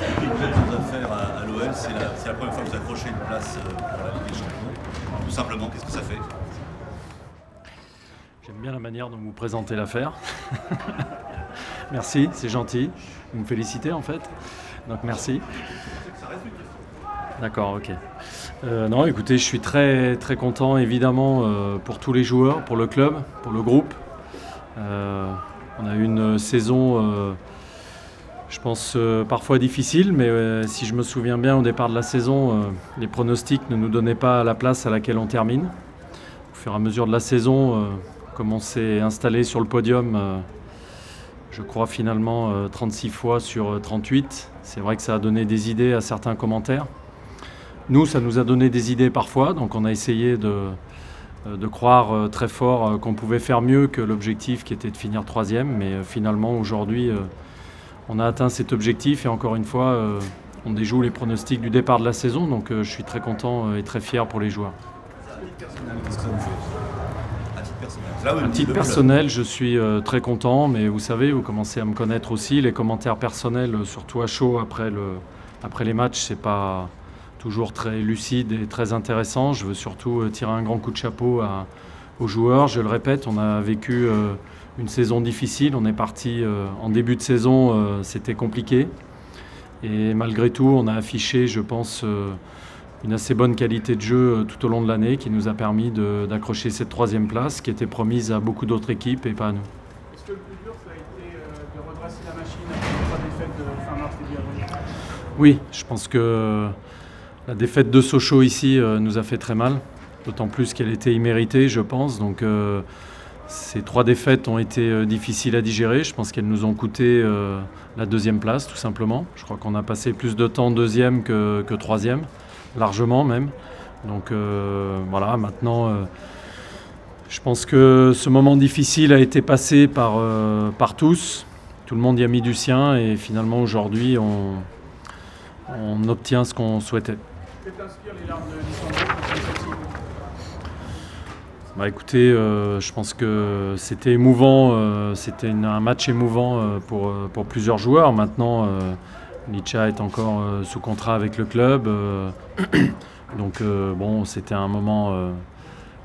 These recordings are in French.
Depuis que vous êtes aux affaires à l'OL, c'est la première fois que vous accrochez une place pour la Ligue des Champions. Tout simplement, qu'est-ce que ça fait? J'aime bien la manière dont vous présentez l'affaire. Merci, c'est gentil. Vous me félicitez en fait. Donc merci. D'accord, ok. Non, écoutez, je suis très très content évidemment pour tous les joueurs, pour le club, pour le groupe. On a eu une saison, je pense, parfois difficile, mais si je me souviens bien, au départ de la saison, les pronostics ne nous donnaient pas la place à laquelle on termine. Au fur et à mesure de la saison, comme on s'est installé sur le podium, je crois finalement 36 fois sur 38. C'est vrai que ça a donné des idées à certains commentaires. Nous, ça nous a donné des idées parfois, donc on a essayé de croire très fort qu'on pouvait faire mieux que l'objectif qui était de finir troisième, mais finalement aujourd'hui on a atteint cet objectif et encore une fois on déjoue les pronostics du départ de la saison, donc je suis très content et très fier pour les joueurs. Qu'est-ce que ça vous fait? À titre personnel. À titre personnel, je suis très content, mais vous savez, vous commencez à me connaître aussi, les commentaires personnels, surtout à chaud après les matchs, c'est pas toujours très lucide et très intéressant. Je veux surtout tirer un grand coup de chapeau aux joueurs. Je le répète, on a vécu une saison difficile. On est parti en début de saison, c'était compliqué. Et malgré tout, on a affiché, je pense, une assez bonne qualité de jeu tout au long de l'année qui nous a permis d'accrocher cette troisième place qui était promise à beaucoup d'autres équipes et pas à nous. Est-ce que le plus dur, ça a été de redresser la machine après les 3 défaites de fin mars et début avril? Oui, je pense que la défaite de Sochaux ici nous a fait très mal, d'autant plus qu'elle était imméritée, je pense. Donc ces 3 défaites ont été difficiles à digérer. Je pense qu'elles nous ont coûté la deuxième place, tout simplement. Je crois qu'on a passé plus de temps deuxième que troisième, largement même. Donc voilà, maintenant, je pense que ce moment difficile a été passé par tous. Tout le monde y a mis du sien et finalement aujourd'hui, on obtient ce qu'on souhaitait. Que t'inspirent les larmes de Lisandro pour celle-ci? Écoutez, je pense que c'était émouvant, c'était un match émouvant pour plusieurs joueurs. Maintenant, Licha est encore sous contrat avec le club, donc bon, c'était un moment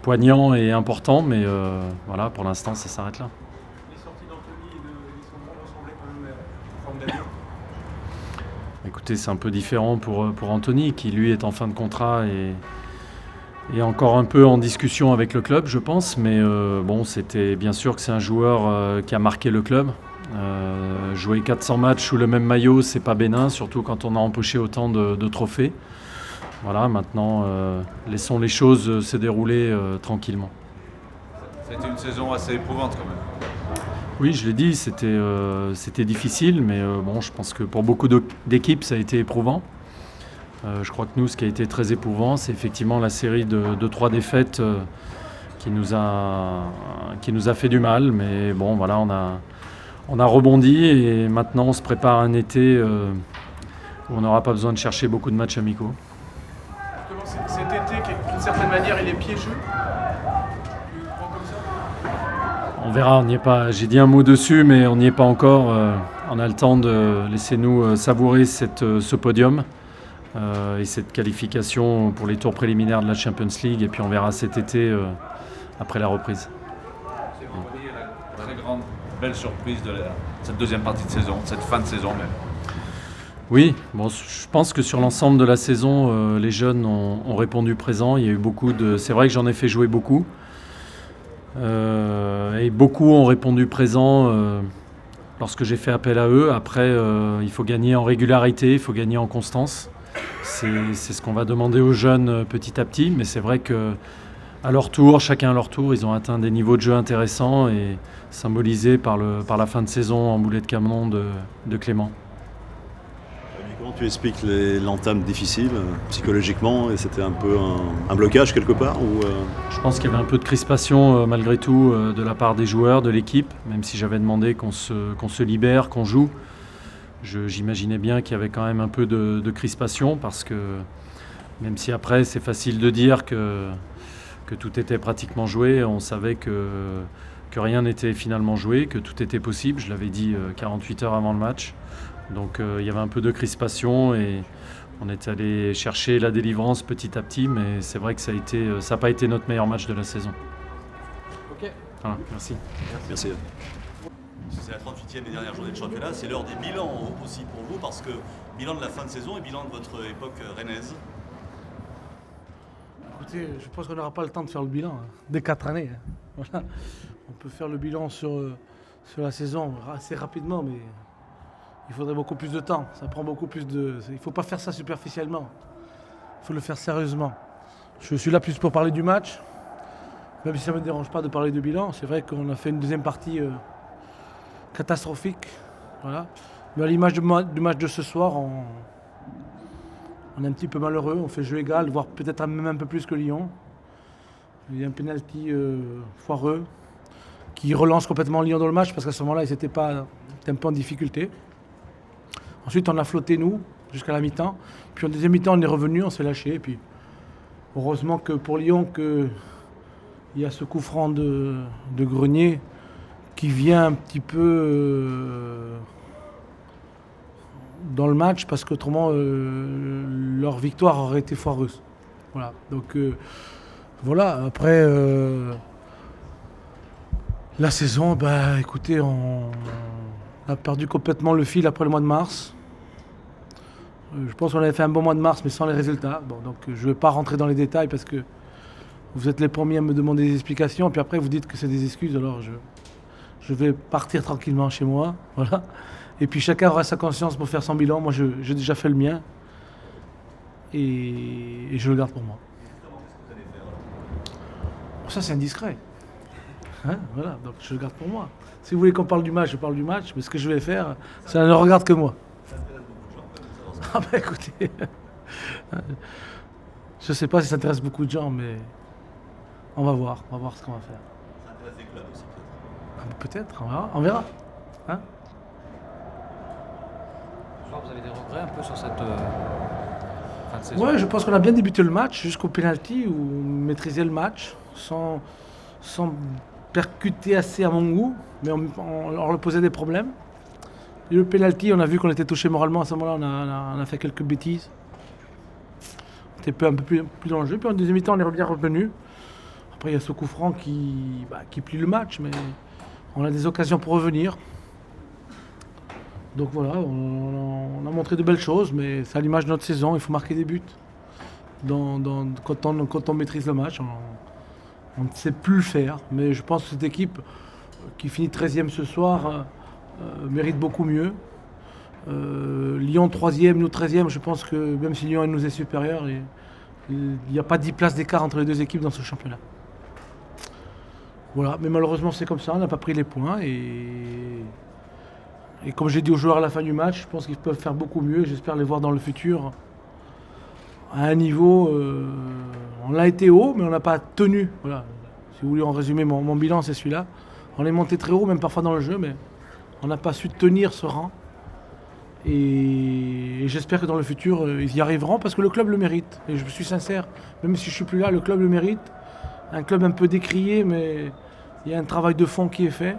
poignant et important, mais voilà, pour l'instant, ça s'arrête là. Les sorties d'Anthony et de Lisandro ressemblaient quand même en forme d'avion. Écoutez, c'est un peu différent pour Anthony, qui lui est en fin de contrat et encore un peu en discussion avec le club, je pense. Mais bon, c'était bien sûr que c'est un joueur qui a marqué le club. Jouer 400 matchs sous le même maillot, c'est pas bénin, surtout quand on a empoché autant de trophées. Voilà, maintenant, laissons les choses se dérouler tranquillement. C'était une saison assez éprouvante quand même. Oui, je l'ai dit, c'était difficile, mais bon, je pense que pour beaucoup d'équipes, ça a été éprouvant. Je crois que nous, ce qui a été très éprouvant, c'est effectivement la série de 3 défaites qui nous a fait du mal. Mais bon, voilà, on a rebondi et maintenant on se prépare à un été où on n'aura pas besoin de chercher beaucoup de matchs amicaux. Justement, cet été, qui d'une certaine manière, il est piégeux. Tu le prends comme ça? On verra, on n'y est pas. J'ai dit un mot dessus, mais on n'y est pas encore. On a le temps de laisser-nous savourer ce podium et cette qualification pour les tours préliminaires de la Champions League. Et puis on verra cet été après la reprise. C'est vendredi la très grande, belle surprise de cette deuxième partie de saison, cette fin de saison même. Oui, bon, je pense que sur l'ensemble de la saison, les jeunes ont répondu présent. Il y a eu beaucoup de. C'est vrai que j'en ai fait jouer beaucoup. Et beaucoup ont répondu présent lorsque j'ai fait appel à eux. Après, il faut gagner en régularité, il faut gagner en constance. C'est ce qu'on va demander aux jeunes petit à petit. Mais c'est vrai qu'à leur tour, chacun à leur tour, ils ont atteint des niveaux de jeu intéressants et symbolisés par la fin de saison en boulet de canon de Clément. Comment tu expliques l'entame difficile psychologiquement et c'était un peu un blocage quelque part ou Je pense qu'il y avait un peu de crispation malgré tout de la part des joueurs, de l'équipe, même si j'avais demandé qu'on se libère, qu'on joue. J'imaginais bien qu'il y avait quand même un peu de crispation parce que même si après c'est facile de dire que tout était pratiquement joué, on savait que que rien n'était finalement joué, que tout était possible. Je l'avais dit 48 heures avant le match. Donc il y avait un peu de crispation et on est allé chercher la délivrance petit à petit, mais c'est vrai que ça n'a pas été notre meilleur match de la saison. Ok. Voilà, merci. Merci. C'est la 38e et dernière journée de championnat, c'est l'heure des bilans aussi pour vous, parce que bilan de la fin de saison et bilan de votre époque rennaise. Écoutez, je pense qu'on n'aura pas le temps de faire le bilan des 4 années. Voilà. On peut faire le bilan sur la saison assez rapidement, mais il faudrait beaucoup plus de temps. Ça prend beaucoup plus de. Il ne faut pas faire ça superficiellement. Il faut le faire sérieusement. Je suis là plus pour parler du match, même si ça ne me dérange pas de parler de bilan. C'est vrai qu'on a fait une deuxième partie catastrophique. Voilà. Mais à l'image du match de ce soir, on est un petit peu malheureux. On fait jeu égal, voire peut-être même un peu plus que Lyon. Il y a un penalty foireux qui relance complètement Lyon dans le match parce qu'à ce moment-là, ils n'étaient pas un peu en difficulté. Ensuite, on a flotté, nous, jusqu'à la mi-temps. Puis en deuxième mi-temps, on est revenu, on s'est lâché. Et puis, heureusement que pour Lyon, il y a ce coup franc de Grenier qui vient un petit peu dans le match parce qu'autrement, leur victoire aurait été foireuse. Voilà. Donc, voilà. Après, la saison, bah, écoutez, on a perdu complètement le fil après le mois de mars. Je pense qu'on avait fait un bon mois de mars, mais sans les résultats. Bon, donc je ne vais pas rentrer dans les détails parce que vous êtes les premiers à me demander des explications. Puis après, vous dites que c'est des excuses. Alors je vais partir tranquillement chez moi. Voilà. Et puis chacun aura sa conscience pour faire son bilan. Moi, j'ai déjà fait le mien. Et je le garde pour moi. Ça, c'est indiscret. Hein, voilà, donc je le garde pour moi. Si vous voulez qu'on parle du match, je parle du match. Mais ce que je vais faire, ça ne regarde que moi. Ah bah écoutez, je sais pas si ça intéresse beaucoup de gens, mais on va voir ce qu'on va faire. Ça intéresse des clubs aussi peut-être. Ah bah peut-être, on verra. Hein, Vous avez des regrets un peu sur cette fin de saison? ouais, je pense qu'on a bien débuté le match jusqu'au penalty où on maîtrisait le match sans percuter assez à mon goût, mais on leur posait des problèmes. Et le penalty, on a vu qu'on était touché moralement à ce moment-là, on a fait quelques bêtises. On était un peu plus dans le jeu. Puis en deuxième mi-temps, on est bien revenu. Après, il y a ce coup franc qui plie le match, mais on a des occasions pour revenir. Donc voilà, on a montré de belles choses, mais c'est à l'image de notre saison, il faut marquer des buts. Quand on maîtrise le match, on ne sait plus le faire. Mais je pense que cette équipe qui finit 13e ce soir mérite beaucoup mieux. Lyon 3e, nous 13e, je pense que même si Lyon nous est supérieur, il n'y a pas 10 places d'écart entre les deux équipes dans ce championnat. Voilà, mais malheureusement c'est comme ça, on n'a pas pris les points et comme j'ai dit aux joueurs à la fin du match, je pense qu'ils peuvent faire beaucoup mieux et j'espère les voir dans le futur à un niveau, on a été haut mais on n'a pas tenu. Voilà. Si vous voulez en résumer mon bilan, c'est celui-là. On est monté très haut, même parfois dans le jeu, mais on n'a pas su tenir ce rang. Et j'espère que dans le futur, ils y arriveront parce que le club le mérite. Et je suis sincère, même si je ne suis plus là, le club le mérite. Un club un peu décrié, mais il y a un travail de fond qui est fait.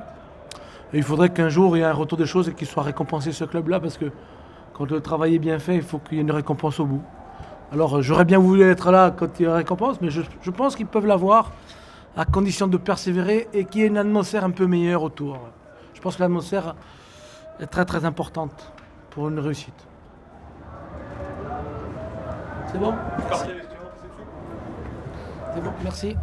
Et il faudrait qu'un jour, il y ait un retour des choses et qu'il soit récompensé ce club-là parce que quand le travail est bien fait, il faut qu'il y ait une récompense au bout. Alors j'aurais bien voulu être là quand il y a une récompense, mais je pense qu'ils peuvent l'avoir à condition de persévérer et qu'il y ait une atmosphère un peu meilleure autour. Je pense que l'atmosphère est très très importante pour une réussite. C'est bon ? C'est bon, merci.